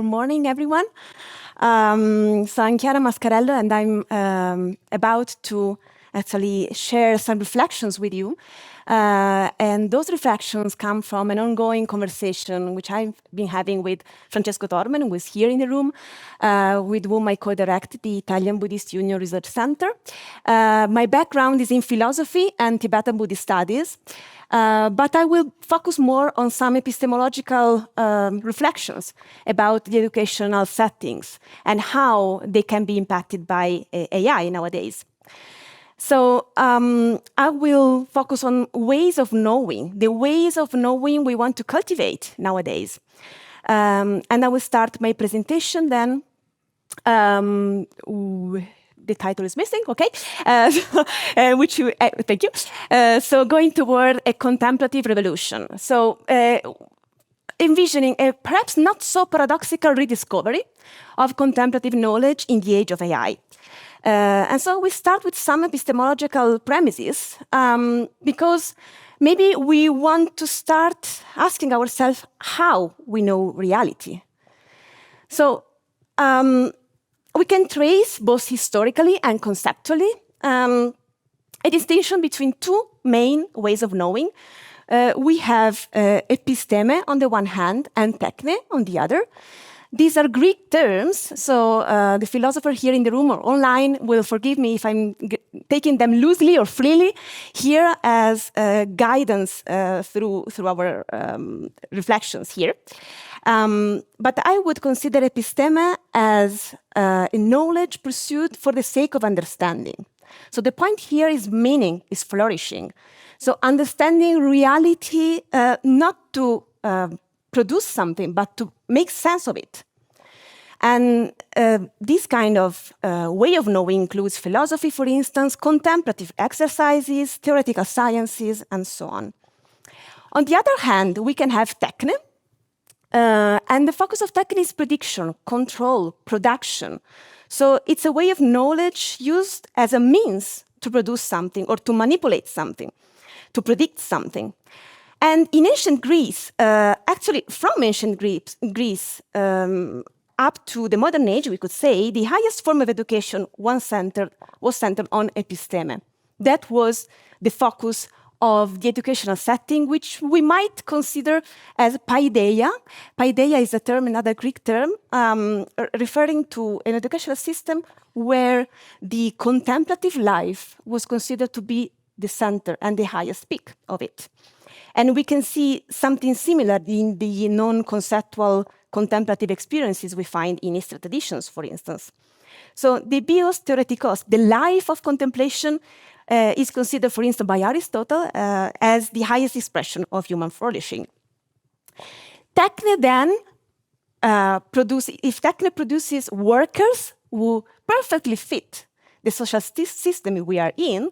Good morning, everyone. So I'm Chiara Mascarello, and I'm about to actually share some reflections with you. And those reflections come from an ongoing conversation which I've been having with Francesco Tormen, who is here in the room, with whom I co-direct the Italian Buddhist Union Research Center. My background is in philosophy and Tibetan Buddhist studies. But I will focus more on some epistemological reflections about the educational settings and how they can be impacted by AI nowadays. So I will focus on ways of knowing, the ways of knowing we want to cultivate nowadays. And I will start my presentation then. The title is missing, okay? Thank you. So going toward a contemplative revolution. So envisioning a perhaps not so paradoxical rediscovery of contemplative knowledge in the age of AI. And so we start with some epistemological premises, because maybe we want to start asking ourselves how we know reality. So we can trace, both historically and conceptually, a distinction between two main ways of knowing. We have episteme on the one hand and techne on the other. These are Greek terms, so the philosopher here in the room or online will forgive me if I'm taking them loosely or freely here as guidance through our reflections here. But I would consider episteme as a knowledge pursued for the sake of understanding. So the point here is meaning is flourishing. So understanding reality not to produce something, but to make sense of it. And this kind of way of knowing includes philosophy, for instance, contemplative exercises, theoretical sciences, and so on. On the other hand, we can have techne, and the focus of techne is prediction, control, production. So it's a way of knowledge used as a means to produce something or to manipulate something, to predict something. And in ancient Greece, actually from ancient Greece up to the modern age, we could say, the highest form of education was centered on episteme. That was the focus of the educational setting, which we might consider as paideia. Paideia is a term, another Greek term, referring to an educational system where the contemplative life was considered to be the center and the highest peak of it. And we can see something similar in the non-conceptual contemplative experiences we find in Eastern traditions, for instance. So the bios theoretikos, the life of contemplation, is considered, for instance, by Aristotle as the highest expression of human flourishing. Techne then if techne produces workers who perfectly fit the social system we are in,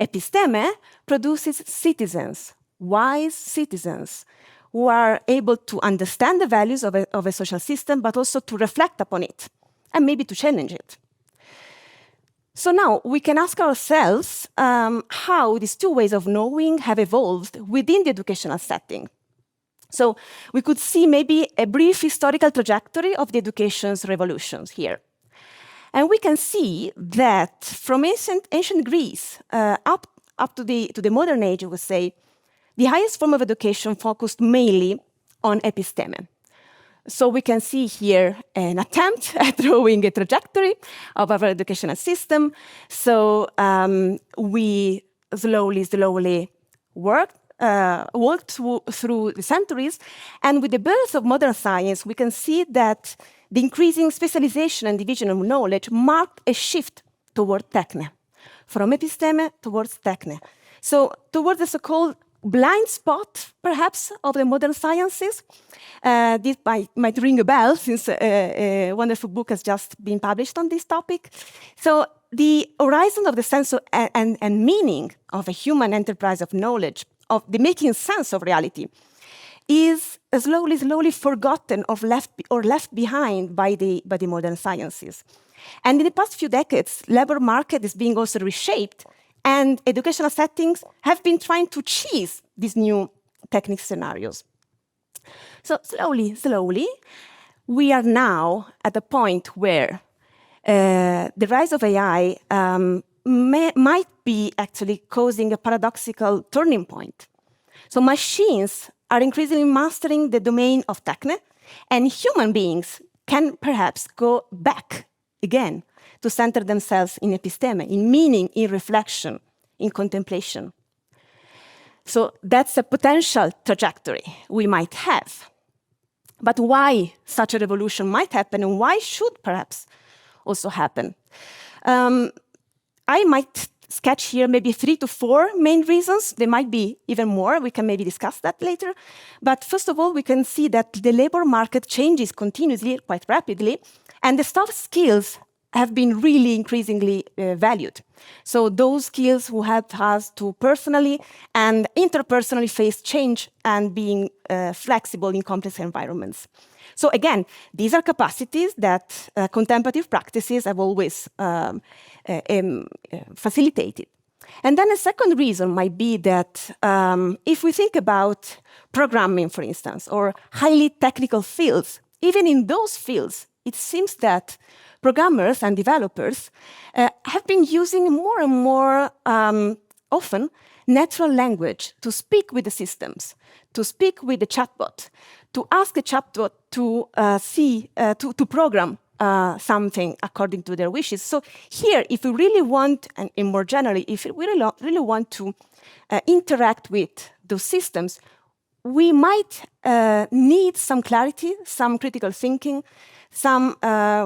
episteme produces citizens, wise citizens, who are able to understand the values of a social system, but also to reflect upon it, and maybe to challenge it. So now we can ask ourselves how these two ways of knowing have evolved within the educational setting. So we could see maybe a brief historical trajectory of the education's revolutions here. And we can see that from ancient Greece up to the modern age, I would say, the highest form of education focused mainly on episteme. So we can see here an attempt at drawing a trajectory of our educational system. So we slowly walked through the centuries. And with the birth of modern science, we can see that the increasing specialization and division of knowledge marked a shift toward techne, from episteme towards techne. So towards the so-called blind spot, perhaps, of the modern sciences. This might ring a bell, since a wonderful book has just been published on this topic. So the horizon of the sense of, and meaning of a human enterprise of knowledge, of the making sense of reality, is slowly forgotten or left behind by the modern sciences. And in the past few decades, labor market is being also reshaped, and educational settings have been trying to chase these new technical scenarios. So slowly, we are now at a point where the rise of AI might be actually causing a paradoxical turning point. So machines are increasingly mastering the domain of techne, and human beings can perhaps go back again to center themselves in episteme, in meaning, in reflection, in contemplation. So that's a potential trajectory we might have. But why such a revolution might happen, and why should perhaps also happen? I might sketch here maybe 3 to 4 main reasons. There might be even more. We can maybe discuss that later. But first of all, we can see that the labor market changes continuously, quite rapidly, and the soft skills have been really increasingly valued. So those skills who help us to personally and interpersonally face change and being flexible in complex environments. So again, these are capacities that contemplative practices have always facilitated. And then a second reason might be that if we think about programming, for instance, or highly technical fields, even in those fields, it seems that programmers and developers have been using more and more often natural language to speak with the systems, to speak with the chatbot, to ask the chatbot to program something according to their wishes. So here, if we really want, and more generally, if we really want to interact with those systems, we might need some clarity, some critical thinking, some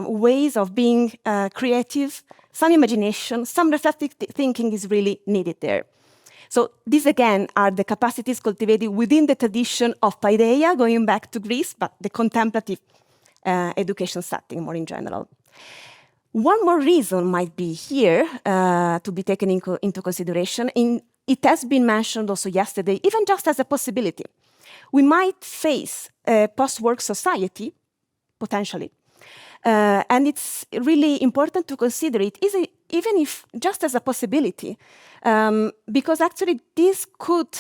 ways of being creative, some imagination, some reflective thinking is really needed there. So these, again, are the capacities cultivated within the tradition of paideia, going back to Greece, but the contemplative education setting more in general. One more reason might be here to be taken into consideration. It has been mentioned also yesterday, even just as a possibility. We might face a post-work society, potentially. And it's really important to consider it, even if just as a possibility, because actually this could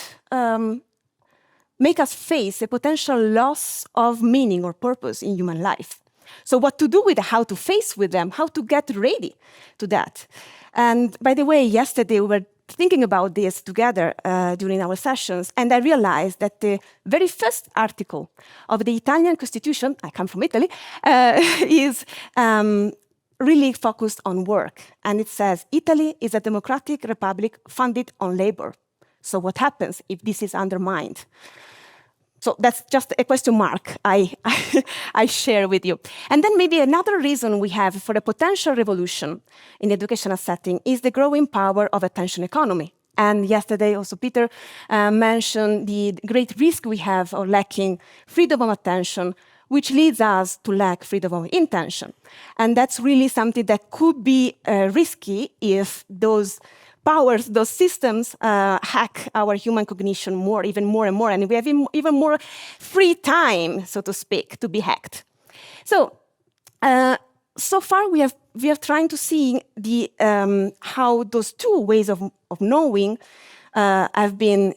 make us face a potential loss of meaning or purpose in human life. So what to do with how to face with them, how to get ready to that. And by the way, yesterday we were thinking about this together during our sessions, and I realized that the very first article of the Italian Constitution, I come from Italy, is really focused on work. And it says, Italy is a democratic republic founded on labor. So what happens if this is undermined? So that's just a question mark I share with you. And then maybe another reason we have for a potential revolution in the educational setting is the growing power of attention economy. And yesterday also Peter mentioned the great risk we have of lacking freedom of attention, which leads us to lack freedom of intention. And that's really something that could be risky if those powers, those systems hack our human cognition even more and more, and we have even more free time, so to speak, to be hacked. So, so far we are trying to see how those two ways of knowing have been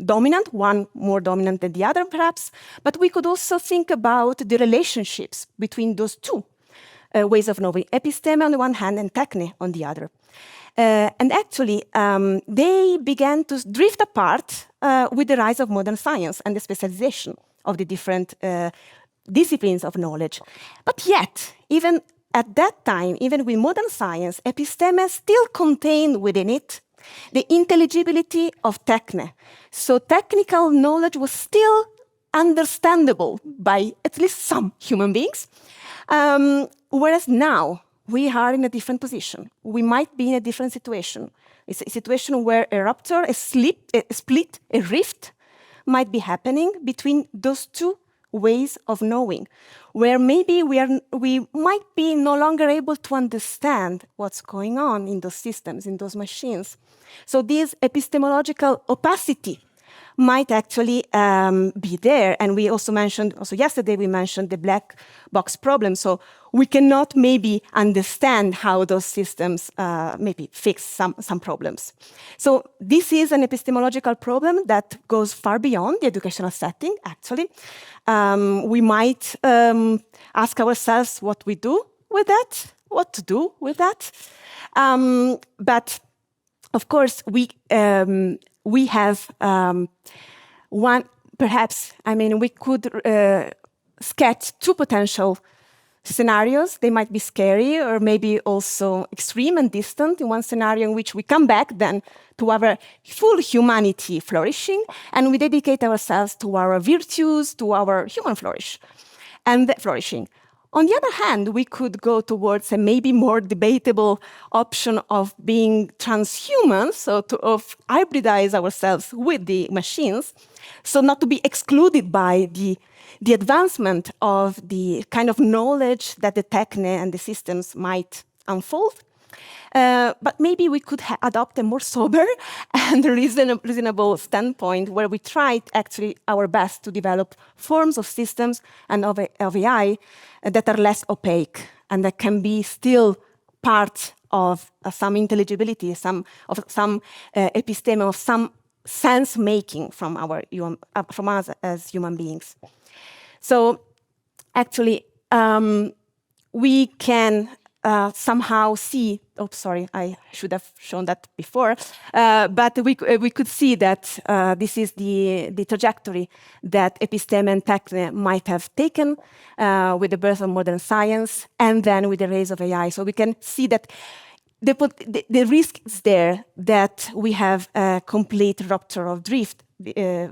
dominant, one more dominant than the other, perhaps, but we could also think about the relationships between those two ways of knowing, episteme on the one hand and techne on the other. And actually, they began to drift apart with the rise of modern science and the specialization of the different disciplines of knowledge. But yet, even at that time, even with modern science, episteme still contained within it the intelligibility of techne. So technical knowledge was still understandable by at least some human beings, whereas now, we are in a different position. We might be in a different situation. It's a situation where a rupture, a split, a rift might be happening between those two ways of knowing, where maybe we might be no longer able to understand what's going on in those systems, in those machines. So this epistemological opacity might actually be there. And we also mentioned, also yesterday we mentioned the black box problem. So we cannot maybe understand how those systems maybe fix some problems. So this is an epistemological problem that goes far beyond the educational setting, actually. We might ask ourselves what we do with that, what to do with that. But of course, we have one, perhaps, I mean, we could sketch two potential scenarios. They might be scary or maybe also extreme and distant. In one scenario in which we come back then to our full humanity flourishing, and we dedicate ourselves to our virtues, to our human flourishing. On the other hand, we could go towards a maybe more debatable option of being transhuman, so of hybridize ourselves with the machines, so not to be excluded by the advancement of the kind of knowledge that the techne and the systems might unfold. But maybe we could adopt a more sober and reasonable standpoint where we try actually our best to develop forms of systems and of AI that are less opaque and that can be still part of some intelligibility, some episteme, of some sense making from us as human beings. So actually, we can somehow see, oh, sorry, I should have shown that before, but we could see that this is the trajectory that episteme and techne might have taken with the birth of modern science and then with the rise of AI. So we can see that the risk is there that we have a complete rupture of drift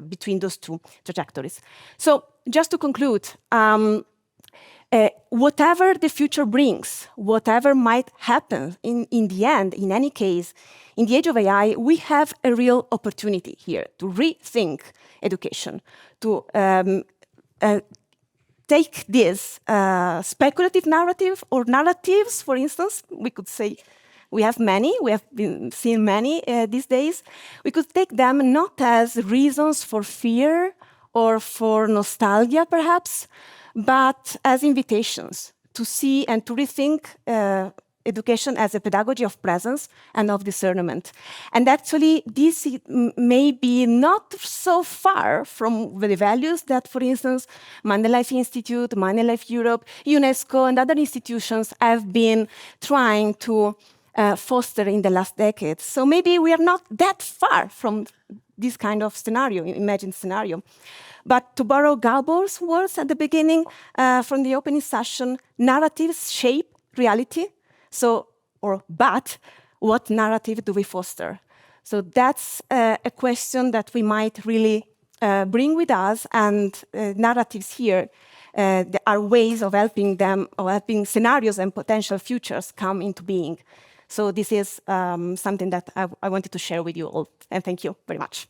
between those two trajectories. So just to conclude, whatever the future brings, whatever might happen in the end, in any case, in the age of AI, we have a real opportunity here to rethink education, to take this speculative narrative or narratives, for instance, we could say, we have been seeing many these days. We could take them not as reasons for fear or for nostalgia, perhaps, but as invitations to see and to rethink education as a pedagogy of presence and of discernment. And actually, this may be not so far from the values that, for instance, Mandelife Institute, Mandelife Europe, UNESCO, and other institutions have been trying to foster in the last decades. So maybe we are not that far from this kind of scenario, imagined scenario. But to borrow Gabor's words at the beginning from the opening session, narratives shape reality. So, but what narrative do we foster? So that's a question that we might really bring with us, and narratives here there are ways of helping them, or helping scenarios and potential futures come into being. So this is something that I wanted to share with you all, and thank you very much.